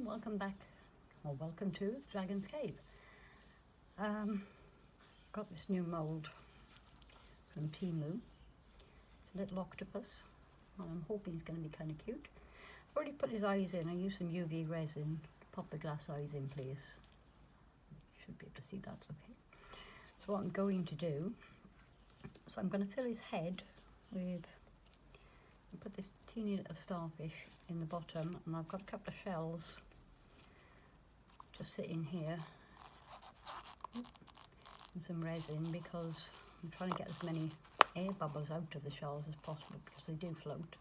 welcome back, or welcome to Dragon's Cave. Got this new mould from Timu. It's a little octopus, and I'm hoping he's going to be kind of cute. I've already put his eyes in. I used some UV resin to pop the glass eyes in place. Should be able to see that's okay. So what I'm going to do, so I'm going to fill his head with, I put this teeny little starfish in the bottom, and I've got a couple of shells just sitting here and some resin, because I'm trying to get as many air bubbles out of the shells as possible because they do float.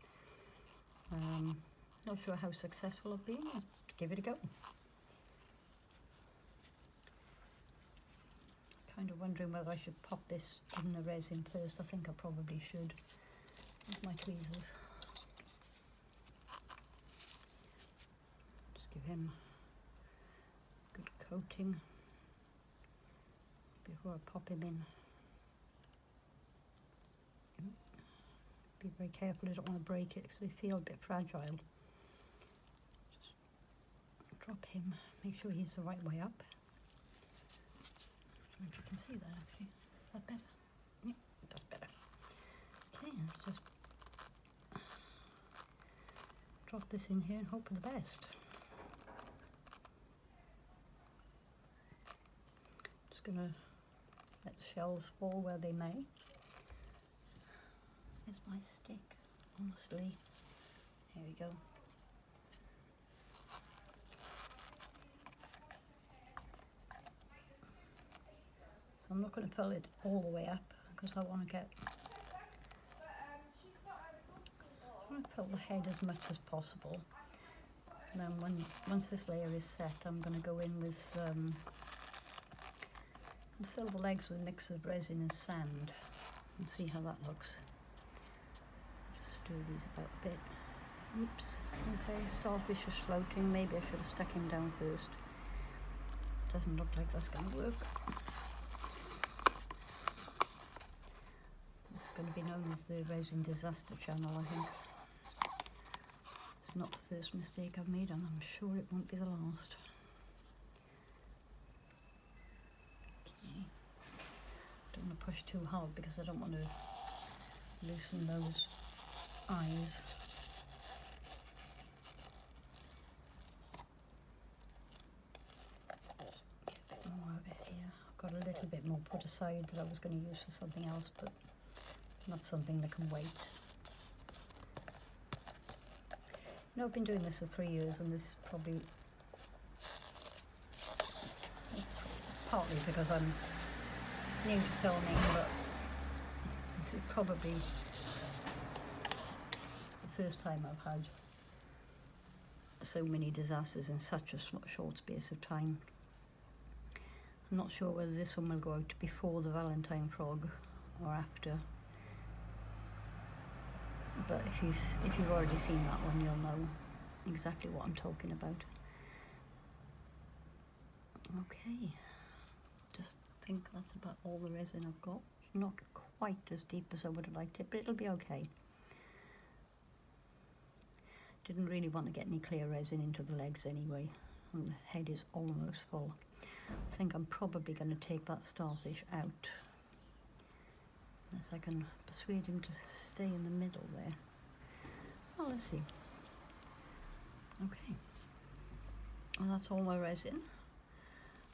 Not sure how successful I've been. Let's give it a go. Kind of wondering whether I should pop this in the resin first. I think I probably should. With my tweezers. Just give him a good coating before I pop him in. Be very careful, I don't want to break it because they feel a bit fragile. Just drop him, make sure he's the right way up. I don't know if you can see that actually. Is that better? Yeah, that's better. Okay, let's just drop this in here and hope for the best. Just gonna let the shells fall where they may. There's my stick, honestly. Here we go. So I'm not going to fill it all the way up because I want to fill the head as much as possible. And then once this layer is set, I'm going to go in with and fill the legs with a mix of resin and sand and see how that looks. Do these about a bit. Oops. Okay, starfish is floating. Maybe I should have stuck him down first. Doesn't look like that's going to work. This is going to be known as the resin disaster channel, I think. It's not the first mistake I've made, and I'm sure it won't be the last. Okay. Don't want to push too hard because I don't want to loosen those eyes. Get a bit more out of here. I've got a little bit more put aside that I was going to use for something else, but not something that can wait. You know, I've been doing this for 3 years, and this probably partly because I'm new to filming, but this is probably first time I've had so many disasters in such a short space of time. I'm not sure whether this one will go out before the Valentine frog or after, but if you've already seen that one, you'll know exactly what I'm talking about. Okay, just think that's about all the resin I've got. Not quite as deep as I would have liked it, but it'll be okay. Didn't really want to get any clear resin into the legs anyway, and the head is almost full. I think I'm probably going to take that starfish out, unless I can persuade him to stay in the middle there. Well, let's see. Okay, and that's all my resin.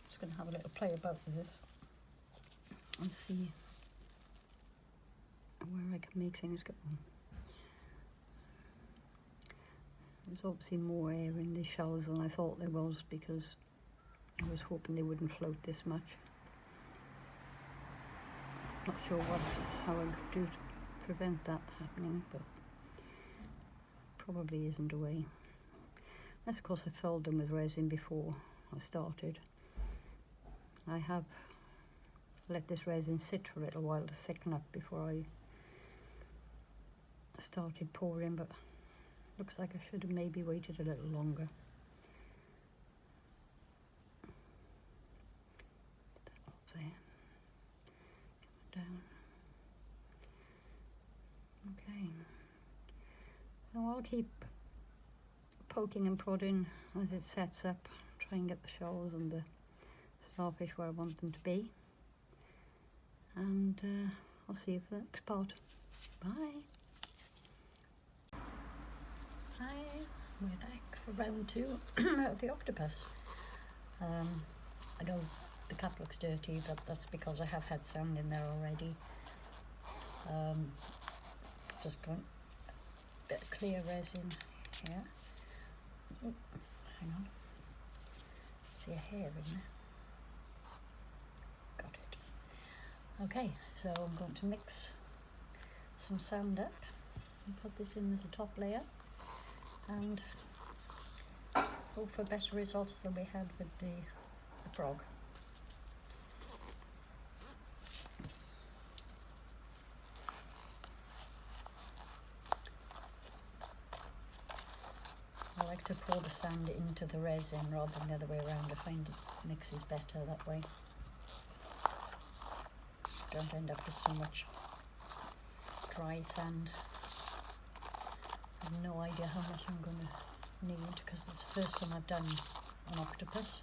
Just going to have a little play about with this and see where I can make things go. There's obviously more air in these shells than I thought there was, because I was hoping they wouldn't float this much. Not sure how I could do to prevent that happening, but probably isn't a way. Unless of course I filled them with resin before I started. I have let this resin sit for a little while to thicken up before I started pouring, but looks like I should have maybe waited a little longer. Get that off there. Come down. Okay. So I'll keep poking and prodding as it sets up, try and get the shells and the starfish where I want them to be. And I'll see you for the next part. Bye. Hi, we're back for round 2 of the octopus. I know the cap looks dirty, but that's because I have had sand in there already. Just going a bit of clear resin here. Oh, hang on. See a hair in there. Got it. Okay, so I'm going to mix some sand up and put this in as a top layer and hope for better results than we had with the frog. I like to pour the sand into the resin rather than the other way around. I find it mixes better that way. Don't end up with so much dry sand. I have no idea how much I'm going to need because it's the first time I've done an octopus.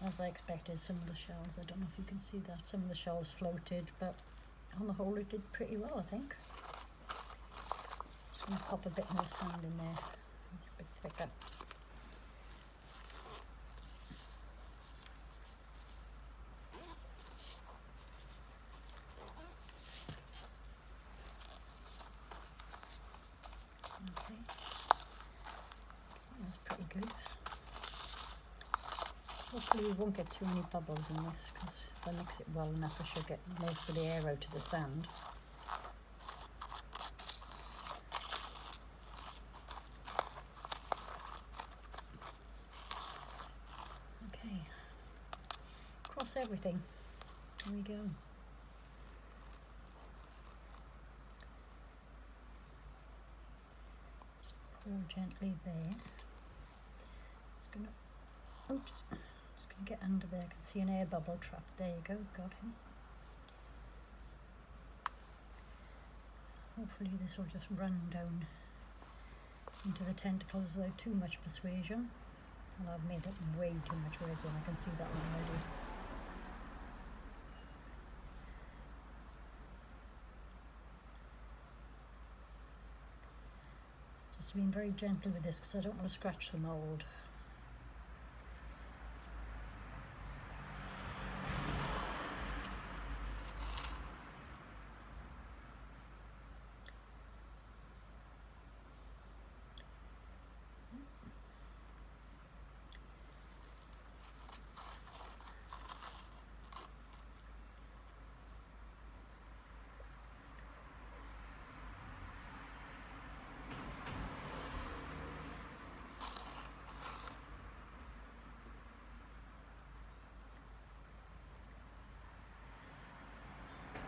As I expected, some of the shells, I don't know if you can see that, some of the shells floated, but on the whole it did pretty well, I think. Just going to pop a bit more sand in there, a bit thicker. Okay, that's pretty good. Hopefully we won't get too many bubbles in this, because if I mix it well enough I should get most of the air out of the sand. Okay, cross everything. Here we go. Just pour gently there. Just gonna, oops. Just going to get under there. I can see an air bubble trap. There you go, got him. Hopefully this will just run down into the tentacles without too much persuasion. And I've made up way too much resin, I can see that already. Just being very gentle with this because I don't want to scratch the mould.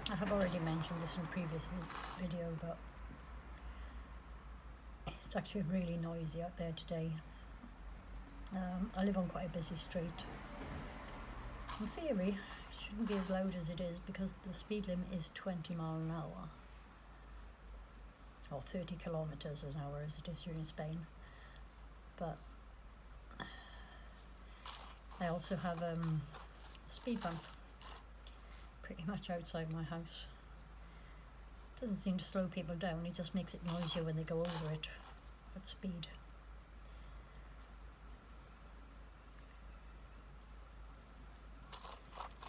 I have already mentioned this in a previous video, but it's actually really noisy out there today. I live on quite a busy street. In theory, it shouldn't be as loud as it is because the speed limit is 20 miles an hour, or 30 kilometers an hour as it is here in Spain. But I also have a speed bump pretty much outside my house. Doesn't seem to slow people down, it just makes it noisier when they go over it at speed.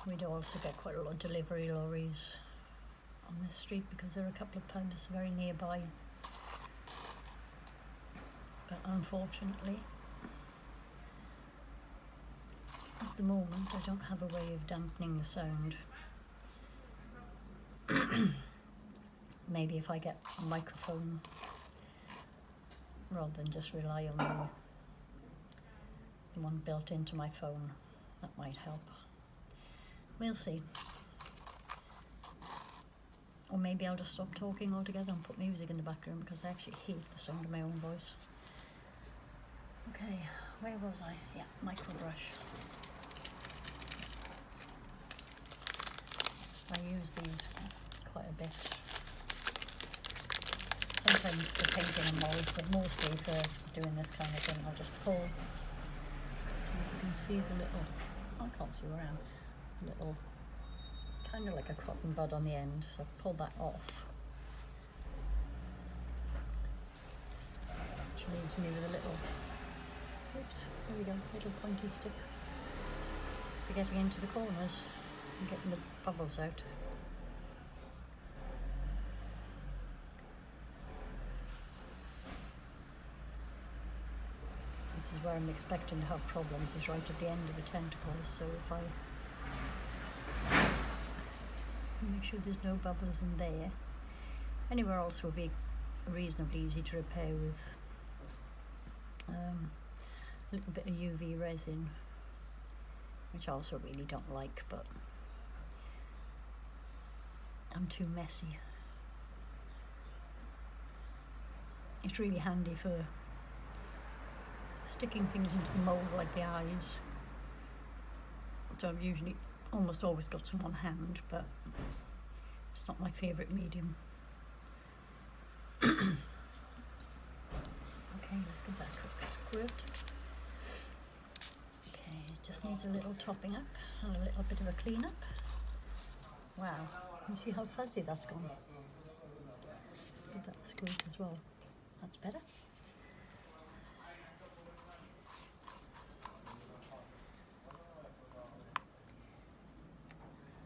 We do also get quite a lot of delivery lorries on this street because there are a couple of pubs very nearby. But unfortunately, at the moment I don't have a way of dampening the sound. Maybe if I get a microphone rather than just rely on the one built into my phone, that might help. We'll see. Or maybe I'll just stop talking altogether and put music in the background because I actually hate the sound of my own voice. Okay, where was I? Yeah, micro brush. I use these quite a bit. sometimes for painting and mould, but mostly for doing this kind of thing. I'll just pull. You can see the little, I can't see where I am, little, kind of like a cotton bud on the end, so I've pulled that off. Which leaves me with a little, oops, there we go, little pointy stick for getting into the corners and getting the bubbles out. This is where I'm expecting to have problems, is right at the end of the tentacles, so if I make sure there's no bubbles in there. Anywhere else will be reasonably easy to repair with a little bit of UV resin, which I also really don't like, but I'm too messy. It's really handy for sticking things into the mould like the eyes. So I've usually almost always got some on hand, but it's not my favourite medium. Okay, let's give that a quick squirt. Okay, it just needs a little topping up and a little bit of a clean up. Wow, you see how fuzzy that's gone? Give that a squirt as well. That's better.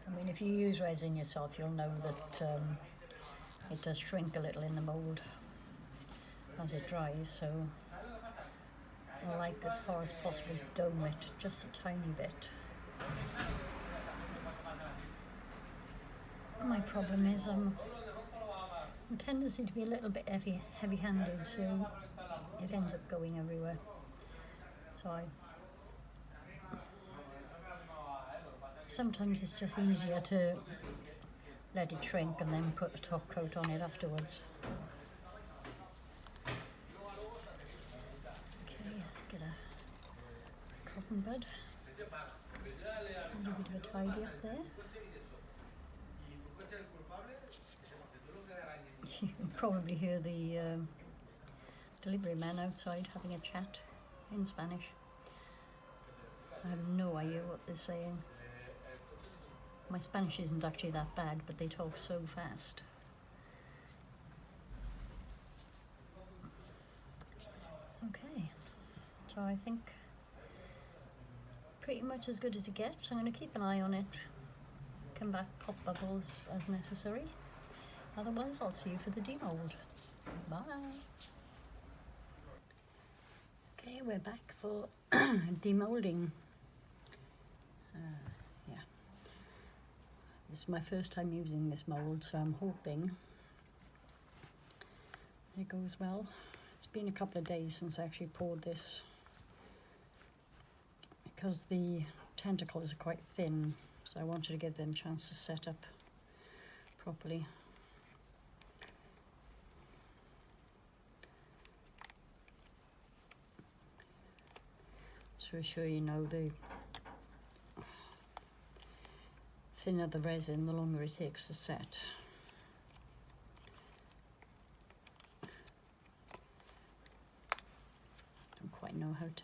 I mean, if you use resin yourself, you'll know that it does shrink a little in the mould as it dries, so I like, as far as possible, dome it just a tiny bit. My problem is a tendency to be a little bit heavy-handed, so it ends up going everywhere. So sometimes it's just easier to let it shrink and then put a top coat on it afterwards. Okay, let's get a cotton bud. A little bit of a tidy up there. You can probably hear the delivery man outside having a chat in Spanish. I have no idea what they're saying. My Spanish isn't actually that bad, but they talk so fast. Okay, so I think pretty much as good as it gets. I'm going to keep an eye on it, come back, pop bubbles as necessary. Otherwise, I'll see you for the demould. Bye. Okay, we're back for demoulding. Yeah, this is my first time using this mould, so I'm hoping it goes well. It's been a couple of days since I actually poured this, because the tentacles are quite thin, so I wanted to give them a chance to set up properly. So sure, you know, the thinner the resin, the longer it takes to set. Don't quite know how to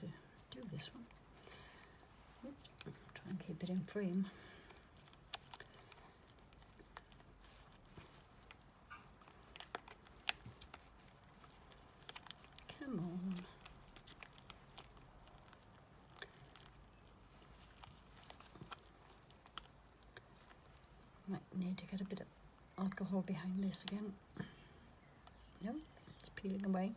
do this one. Oops, try and keep it in frame. Come on. Might need to get a bit of alcohol behind this again. No, it's peeling away.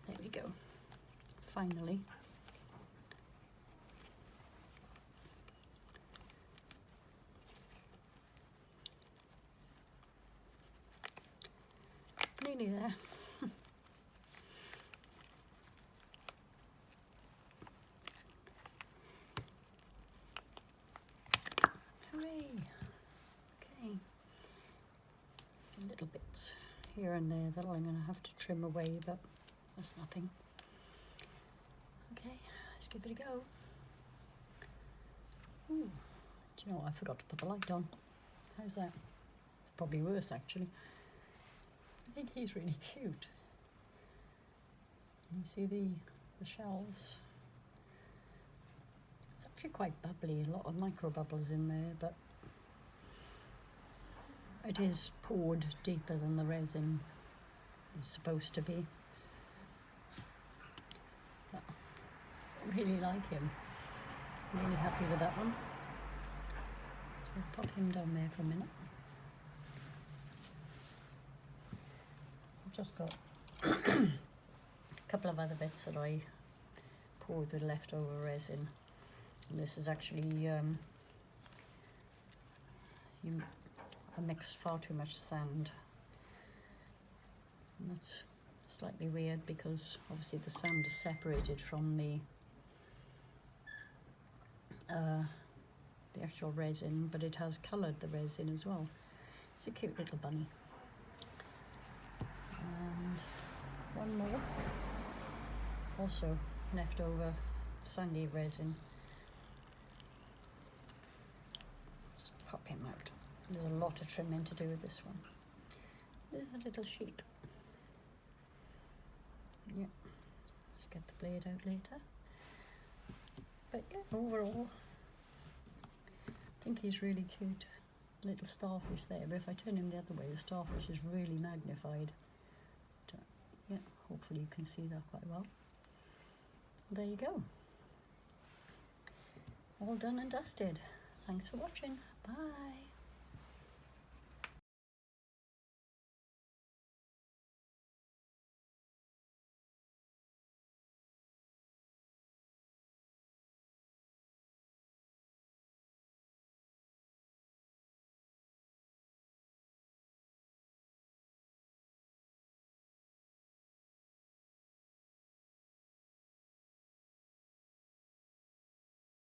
There we go. Finally. Nearly there. Hooray! Okay. Little bits here. here and there that I'm going to have to trim away, but that's nothing. Okay, let's give it a go. Ooh, do you know what? I forgot to put the light on. How's that? It's probably worse, actually. I think he's really cute. You see the shells? It's actually quite bubbly, a lot of micro bubbles in there, but it is poured deeper than the resin is supposed to be. But I really like him. I'm really happy with that one. So we'll pop him down there for a minute. I've just got a couple of other bits that I poured the leftover resin. And this is actually I mixed far too much sand. And that's slightly weird because obviously the sand is separated from the actual resin, but it has coloured the resin as well. It's a cute little bunny. And one more, also leftover sandy resin. Just pop him out. There's a lot of trimming to do with this one. There's a little sheep. Yeah, just get the blade out later. But yeah, overall, I think he's really cute. Little starfish there, but if I turn him the other way, the starfish is really magnified. But, yeah, hopefully you can see that quite well. There you go. All done and dusted. Thanks for watching. Bye.